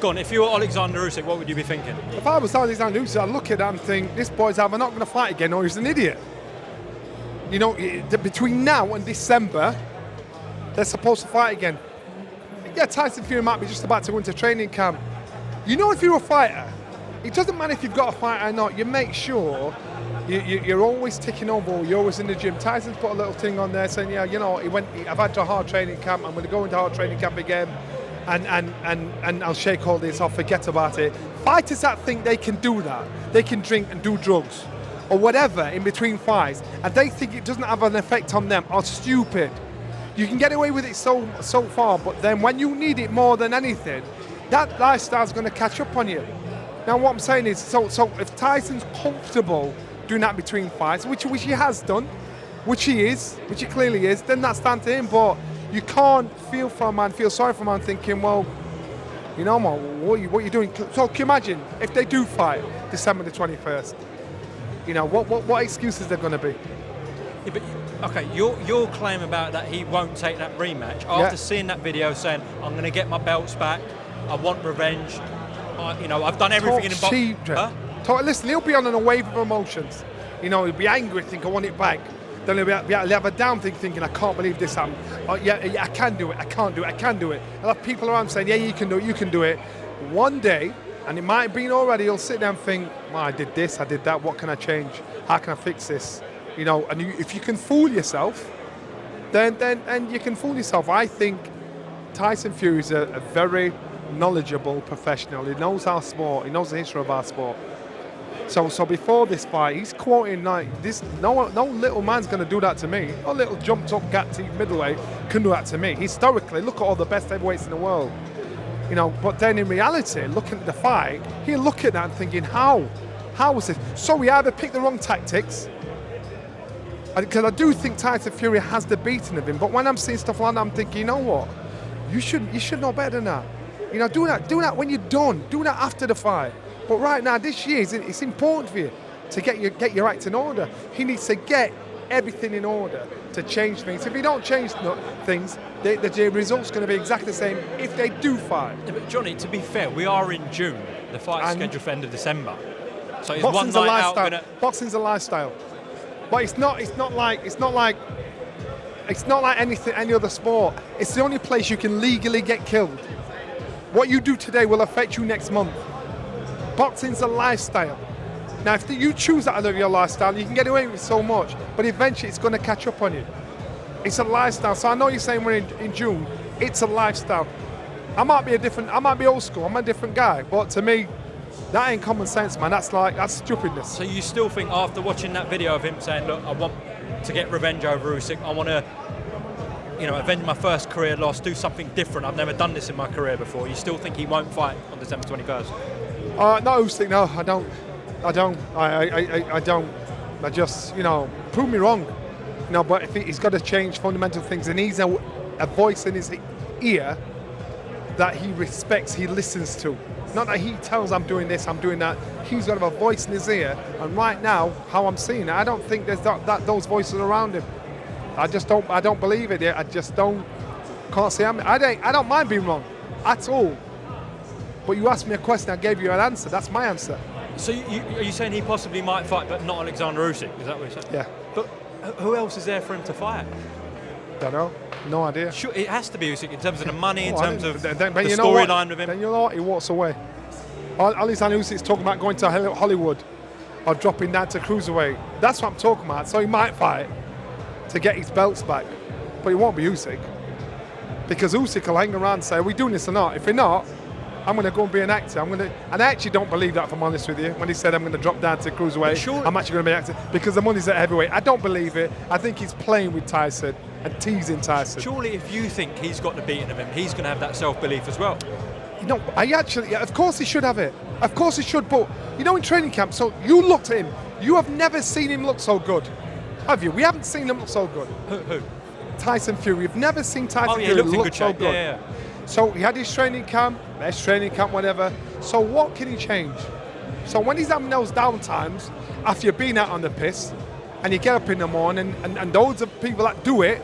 Go on, if you were Alexander Usyk, what would you be thinking? If I was Alexander Usyk, I'd look at that and think, this boy's either not going to fight again or he's an idiot. You know, between now and December, they're supposed to fight again. Yeah, Tyson Fury might be just about to go into training camp. You know, if you're a fighter, it doesn't matter if you've got a fight or not, you make sure you're always ticking over, you're always in the gym. Tyson's put a little thing on there saying, yeah, you know, I've had a hard training camp, I'm going to go into hard training camp again, and I'll shake all this off, forget about it. Fighters that think they can do that, they can drink and do drugs, or whatever in between fights, and they think it doesn't have an effect on them, are stupid. You can get away with it so far, but then when you need it more than anything, that lifestyle's going to catch up on you. Now what I'm saying is, so if Tyson's comfortable doing that between fights, which he has done, which he clearly is, then that's down to him. But you can't feel sorry for a man thinking, well, you know, man, what are you doing? So can you imagine if they do fight December the 21st? You know, what excuses are going to be? Yeah, but, okay, your claim about that he won't take that rematch, after seeing that video saying, I'm going to get my belts back, I want revenge, you know, I've done everything in boxing. Listen, he'll be on a wave of emotions. You know, he'll be angry, think I want it back. Then he'll have a down thing thinking, I can't believe this happened. Oh, yeah, I can do it, I can't do it, I can do it. He'll have people around saying, yeah, you can do it. One day, and it might have been already, he'll sit there and think, well, I did this, I did that, what can I change? How can I fix this? You know, and if you can fool yourself, then you can fool yourself. I think Tyson Fury is a very knowledgeable professional. He knows our sport, he knows the history of our sport. So before this fight, he's quoting like this: no little man's going to do that to me. No little jumped up gap teeth middleweight can do that to me. Historically, look at all the best heavyweights in the world. You know, but then in reality, looking at the fight, he'll look at that and thinking, how was this? So we either picked the wrong tactics, because I do think Tyson Fury has the beating of him. But when I'm seeing stuff like that, I'm thinking, you know what? You should know better than that. You know, do that when you're done. Do that after the fight. But right now, this year, it's important for you to get your act in order. He needs to get everything in order to change things. If he don't change things, the result's going to be exactly the same if they do fight. Yeah, but Johnny, to be fair, we are in June. The fight's scheduled for end of December. So it's boxing's one night out. Boxing's a lifestyle, but it's not like any other sport. It's the only place you can legally get killed. What you do today will affect you next month. Boxing's a lifestyle. Now, if you choose that out of your lifestyle, you can get away with so much, but eventually it's going to catch up on you. It's a lifestyle. So I know you're saying we're in June. It's a lifestyle. I might be old school. I'm a different guy, but to me, that ain't common sense, man. That's stupidness. So you still think after watching that video of him saying, look, I want to get revenge over Usyk, I want to, you know, avenge my first career loss, do something different. I've never done this in my career before. You still think he won't fight on December 21st? No, Usyk, no, I don't. I don't. I just, you know, prove me wrong. You know, but if he's got to change fundamental things, and he's a voice in his ear that he respects, he listens to. Not that he tells I'm doing this, I'm doing that. He's got a voice in his ear, and right now, how I'm seeing it, I don't think there's those voices around him. I don't believe it. I just can't say I don't mind being wrong at all. But you asked me a question, I gave you an answer. That's my answer. So are you saying he possibly might fight, but not Alexander Usyk? Is that what you're saying? Yeah. But who else is there for him to fight? Don't know. No idea. Sure, it has to be Usyk in terms of the money, in terms of the storyline with him. Then you know what? He walks away. Alexander Usyk's talking about going to Hollywood or dropping down to cruiserweight. That's what I'm talking about. So he might fight to get his belts back, but it won't be Usyk, because Usyk will hang around and say, are we doing this or not? If we're not, I'm going to go and be an actor. And I actually don't believe that, if I'm honest with you. When he said I'm going to drop down to cruiserweight, I'm actually going to be an actor, because the money's at heavyweight. I don't believe it. I think he's playing with Tyson and teasing Tyson. Surely if you think he's got the beating of him, he's going to have that self-belief as well. You know, of course he should have it. Of course he should, but, you know, in training camp, so you looked at him. You have never seen him look so good, have you? We haven't seen him look so good. Who? Tyson Fury. We've never seen Tyson Fury look so good. Yeah. So he had his training camp, best training camp, whatever. So what can he change? So when he's having those down times, after you've been out on the piss, and you get up in the morning, and loads of people that do it,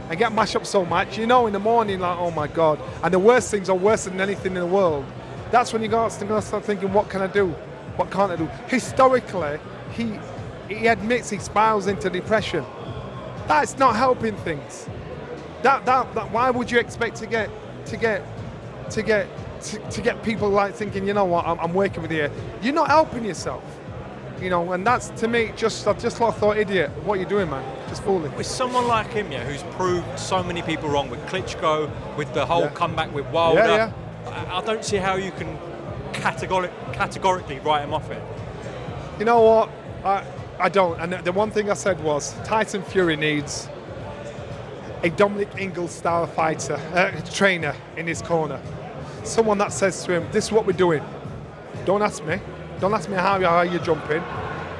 and get mashed up so much, you know, in the morning, like, oh my God. And the worst things are worse than anything in the world. That's when you're going to start thinking, what can I do? What can't I do? Historically, he admits he spirals into depression. That's not helping things. That why would you expect to get people like thinking, you know what, I'm working with you. You're not helping yourself. You know, and that's, to me, I just thought, idiot, what are you doing, man? Just fooling. With someone like him, yeah, who's proved so many people wrong, with Klitschko, with the whole comeback with Wilder, I don't see how you can categorically write him off it. You know what? I don't. And the one thing I said was, Tyson Fury needs a Dominic Ingalls style fighter, trainer in his corner. Someone that says to him, this is what we're doing. Don't ask me. Don't ask me how you're jumping.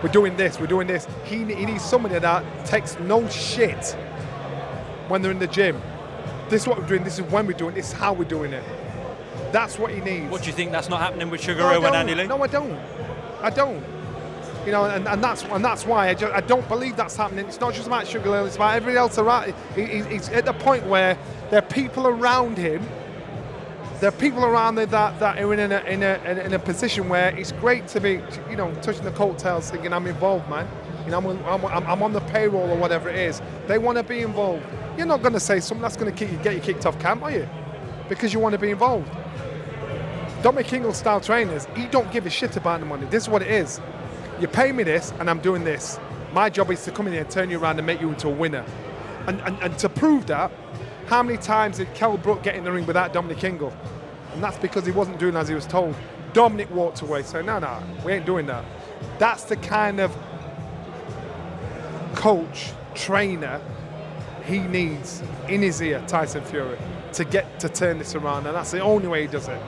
We're doing this, we're doing this. He needs somebody that takes no shit when they're in the gym. This is what we're doing, this is when we're doing it, this is how we're doing it. That's what he needs. What do you think that's not happening with Sugar Hill and Andy Lee? No, I don't. You know, and that's why I don't believe that's happening. It's not just about Sugar Hill, it's about everybody else around. He's at the point where there are people around him. There are people around there that are in a position where it's great to be, you know, touching the coattails, thinking I'm involved, man. You know, I'm on the payroll or whatever it is. They want to be involved. You're not going to say something that's going to get you kicked off camp, are you? Because you want to be involved. Dominic Ingalls style trainers, he don't give a shit about the money. This is what it is. You pay me this, and I'm doing this. My job is to come in here and turn you around and make you into a winner. And to prove that, how many times did Kell Brook get in the ring without Dominic Ingalls? And that's because he wasn't doing as he was told. Dominic walked away, saying, no, we ain't doing that. That's the kind of coach, trainer he needs in his ear, Tyson Fury, to turn this around, and that's the only way he does it.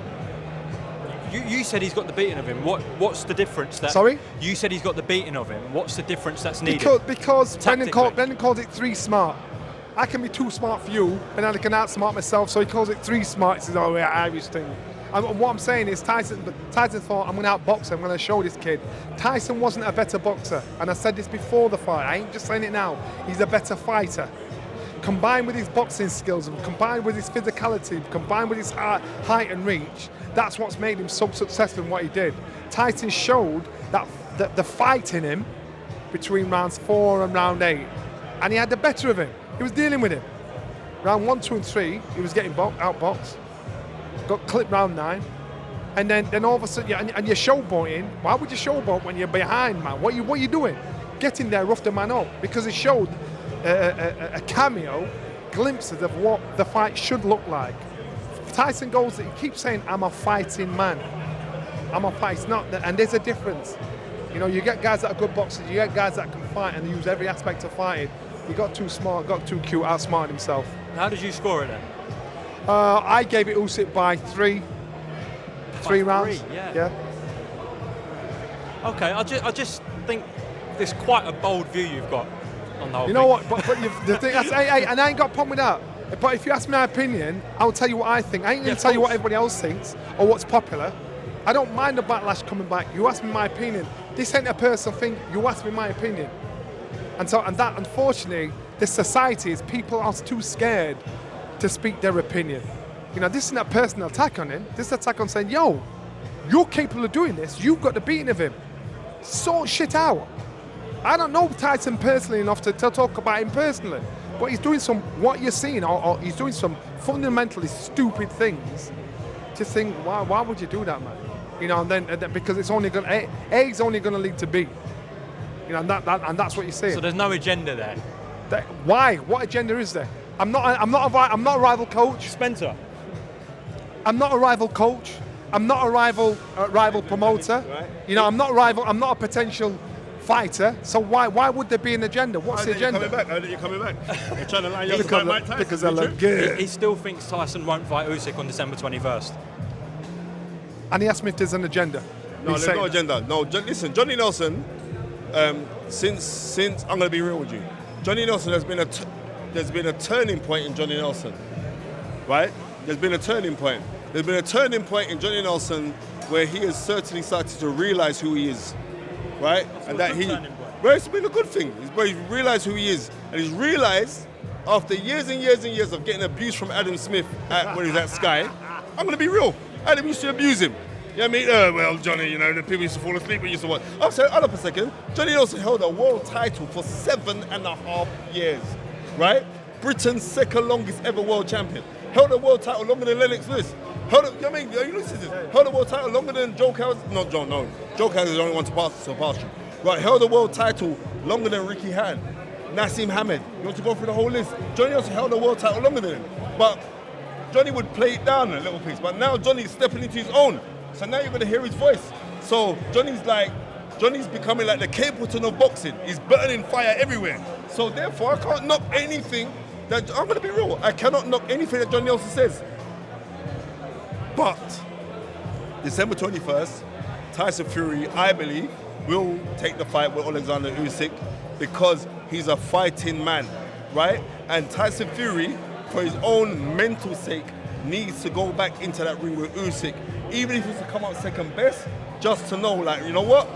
You said he's got the beating of him. What's the difference? Sorry? You said he's got the beating of him. What's the difference that's needed? Because Brendan calls it 3 smart. I can be too smart for you, and I can outsmart myself, so he calls it 3 smart. He says, oh, yeah, Irish thing. And what I'm saying is Tyson thought, I'm going to outbox him, I'm going to show this kid. Tyson wasn't a better boxer, and I said this before the fight. I ain't just saying it now. He's a better fighter. Combined with his boxing skills, combined with his physicality, combined with his height and reach, that's what's made him so successful in what he did. Tyson showed that the fight in him between rounds 4 and round 8, and he had the better of him. He was dealing with him. Round 1, 2, and 3, he was getting outboxed. Got clipped round 9, and then all of a sudden, and you're showboating. Why would you showboat when you're behind, man? What you doing? Get in there, rough the man up, because it showed a cameo, glimpses of what the fight should look like. Tyson goes, he keeps saying, I'm a fighting man. I'm a fight. It's not, and there's a difference. You know, you get guys that are good boxers, you get guys that can fight and use every aspect of fighting. He got too smart, got too cute, outsmarted himself. How did you score it then? I gave it Usyk by 3. 3 rounds. 3, yeah. Yeah. Okay, I just think there's quite a bold view you've got on the whole You know what? But the thing, and I ain't got a problem with that. But if you ask my opinion, I'll tell you what I think. I ain't going to tell you what everybody else thinks or what's popular. I don't mind the backlash coming back. You ask me my opinion. This ain't a personal thing. You ask me my opinion. And that, unfortunately, this society is people are too scared to speak their opinion. You know, this isn't a personal attack on him. This is an attack on saying, yo, you're capable of doing this. You've got the beating of him. Sort shit out. I don't know Tyson personally enough to talk about him personally, but he's doing what you're seeing, or he's doing some fundamentally stupid things. Just think, why would you do that, man? You know, and then because it's only going A is only going to lead to B. You know, and that's what you're saying. So there's no agenda there. Why? What agenda is there? I'm not a rival coach. Spencer. I'm not a rival coach. I'm not a rival promoter. Right. You know, I'm not a rival. I'm not a potential fighter. So why would there be an agenda? What's the agenda? You're coming back. You're trying to line you up with Mike Tyson. Because I look good. He still thinks Tyson won't fight Usyk on December 21st. And he asked me if there's an agenda. No, there's no agenda. No, listen, Johnny Nelson. Since I'm gonna be real with you, Johnny Nelson there's been a turning point in Johnny Nelson, right? There's been a turning point. There's been a turning point in Johnny Nelson where he has certainly started to realize who he is, right? And that well, it's been a good thing. He's realized who he is, and he's realized after years and years and years of getting abuse from Adam Smith when he was at Sky. I'm gonna be real. Adam used to abuse him. Yeah, I mean, well, Johnny, you know, the people used to fall asleep when used to watch. I'm sorry, hold up a second. Johnny Nelson held a world title for 7.5 years, right? Britain's second longest ever world champion. Held a world title longer than Lennox Lewis. Held a, you know what I mean? You listen to this. Held a world title longer than Joe Cowles. Not Joe, no. Joe Cowles is the only one to surpass you. Right, held a world title longer than Ricky Hatton. Nassim Hamed. You want to go through the whole list? Johnny Nelson held a world title longer than him. But Johnny would play it down a little piece. But now Johnny's stepping into his own. So now you're going to hear his voice. So Johnny's becoming like the Capleton of boxing. He's burning fire everywhere. So therefore, I can't knock anything that, I'm going to be real, I cannot knock anything that Johnny Nelson says. But December 21st, Tyson Fury, I believe, will take the fight with Alexander Usyk because he's a fighting man, right? And Tyson Fury, for his own mental sake, needs to go back into that ring with Usyk, even if he's to come out second best, just to know, like, you know what?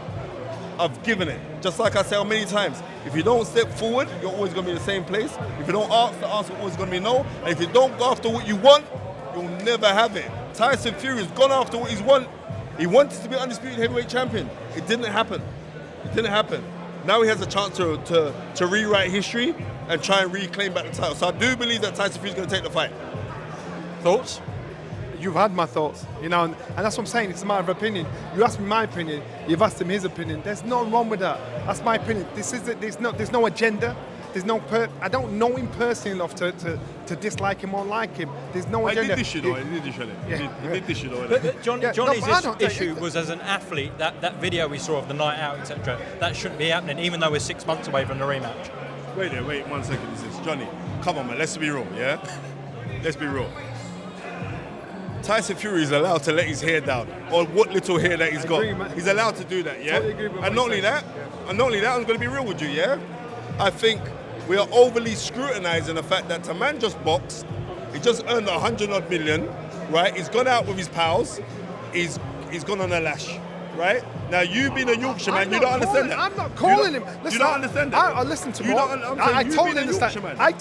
I've given it. Just like I say many times, if you don't step forward, you're always going to be in the same place. If you don't ask, the answer is always going to be no. And if you don't go after what you want, you'll never have it. Tyson Fury has gone after what he's won. He wanted to be undisputed heavyweight champion. It didn't happen. It didn't happen. Now he has a chance to rewrite history and try and reclaim back the title. So I do believe that Tyson Fury is going to take the fight. Thoughts? You've had my thoughts, you know, and that's what I'm saying. It's a matter of opinion. You asked me my opinion. You've asked him his opinion. There's nothing wrong with that. That's my opinion. There's no agenda. There's no. I don't know him personally enough to dislike him or like him. There's no agenda. He did this shit, though. He did this shit, though. But Johnny's issue was as an athlete. That video we saw of the night out, etc. That shouldn't be happening, even though we're 6 months away from the rematch. Wait 1 second. This is Johnny. Come on, man. Let's be real, yeah. Let's be real. Tyson Fury is allowed to let his hair down, or what little hair that he's got. He's allowed to do that, yeah? Totally agree with and not only that, I'm going to be real with you, yeah? I think we are overly scrutinizing the fact that a man just boxed, he just earned 100-odd million, right? He's gone out with his pals, he's gone on a lash, right? Now, you being a Yorkshire man, you don't understand that. I'm not calling him. Listen, you don't understand that. I listen to you. I totally understand. I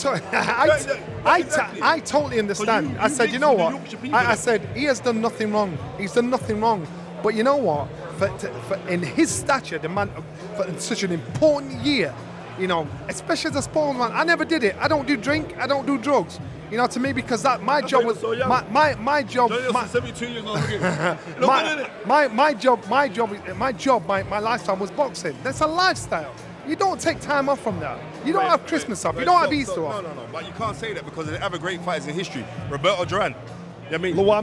totally understand. I said, you know what? I said, he has done nothing wrong. He's done nothing wrong. But you know what? For in his stature, the man, for such an important year, you know, especially as a sportsman, I never did it. I don't do drink. I don't do drugs. You know, to me, because that my job was so my job. 72 years old. My lifestyle was boxing. That's a lifestyle. You don't take time off from that. You don't have Christmas off. You don't have Easter off. No. But you can't say that because they have a great fighters in history. Roberto Duran. You know what I mean? Look what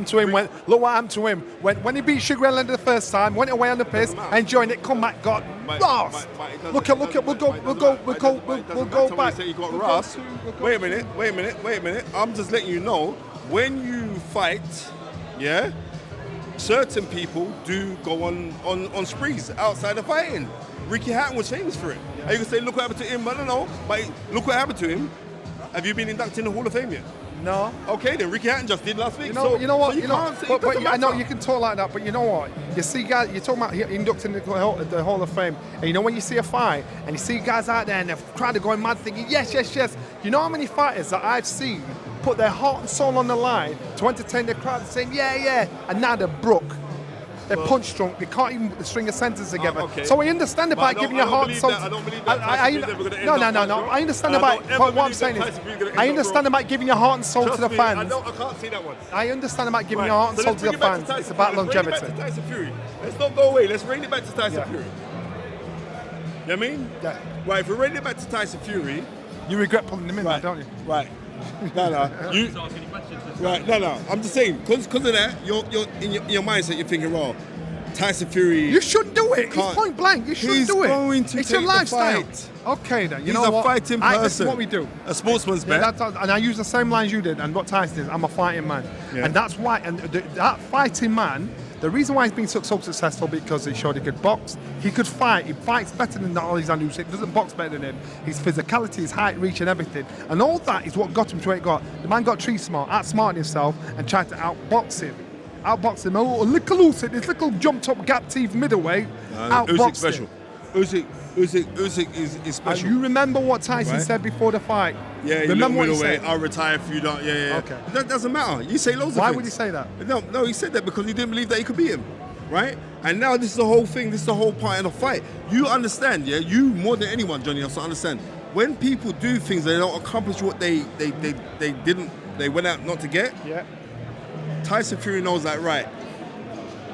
happened to him. When he beat Sugar Ray Leonard the first time, went away on the piss, enjoying it, come back, got lost. Look at, we'll go back. Say you got Ross. Wait a minute. I'm just letting you know, when you fight, yeah, certain people do go on sprees outside of fighting. Ricky Hatton was famous for it. And you can say, look what happened to him. I don't know, but look what happened to him. Have you been inducted in the Hall of Fame yet? No. Okay, then Ricky Hatton just did last week. You know what? I know you you can talk like that, but you know what? You see guys, you're talking about inducting the Hall of Fame, and you know when you see a fight, and you see guys out there, and the crowd are going mad, thinking yes. You know how many fighters that I've seen put their heart and soul on the line to entertain the crowd, saying yeah, and now they're broke. They're punch drunk. They can't even string a sentence together. Okay. So I understand about giving your heart and soul. I don't believe that. No. I understand about what I'm saying is, I understand about giving your heart and soul to the fans. I can't see that one. I understand about giving your heart and soul to the fans. It's about longevity. Let's bring it back to Tyson Fury. Let's not go away. Let's bring it back to Tyson Fury. You know what I mean? Yeah. Right, if we bring it back to Tyson Fury, you regret pulling him in, don't you? Right. No. I'm just saying, because of that, you're in your mindset, you're thinking, well, Tyson Fury. You shouldn't do it. He's point blank. You shouldn't do it. He's going to it's take your lifestyle. the fight. Okay, then. He's a fighting person. This is what we do. A sportsman's bet. And I use the same lines you did, and what Tyson did. I'm a fighting man, and that's why. And that fighting man. The reason why he's been so successful because he showed he could box, he could fight. He fights better than Alexander Usyk. Doesn't box better than him. His physicality, his height, reach, and everything, and all that is what got him to where he got. The man got tree smart, outsmarted himself, and tried to outbox him. Oh, little Usyk, this little jumped up gap teeth middleweight. Usyk's special. Usyk is special. And you remember what Tyson said before the fight? Yeah, remember what he said? I'll retire if you don't. Yeah. Okay. That doesn't matter. You say loads of things. Why would he say that? No, he said that because he didn't believe that he could beat him. right? And now this is the whole thing. This is the whole part of the fight. You understand, yeah? You more than anyone, Johnny, also understand. When people do things, they don't accomplish what they went out not to get. Yeah. Tyson Fury knows that, right?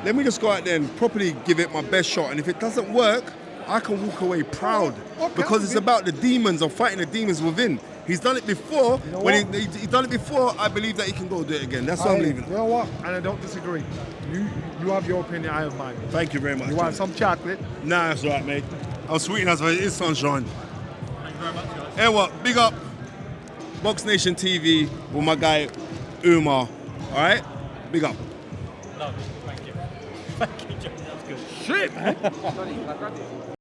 Let me just go out there and properly give it my best shot. And if it doesn't work, I can walk away proud. Because it's about the demons of fighting the demons within. He's done it before. You know when he's done it before, I believe that he can go do it again. That's why I'm leaving. You know what? And I don't disagree. You have your opinion, I have mine. Thank you very much. You want some chocolate? Nah, that's all right, mate. I'm sweet as it is sunshine. Thank you very much, guys. Hey, what? Big up BoxNation TV with my guy Umar. All right? Big up. No, thank you. Thank you, Johnny. That was good. Shit, man.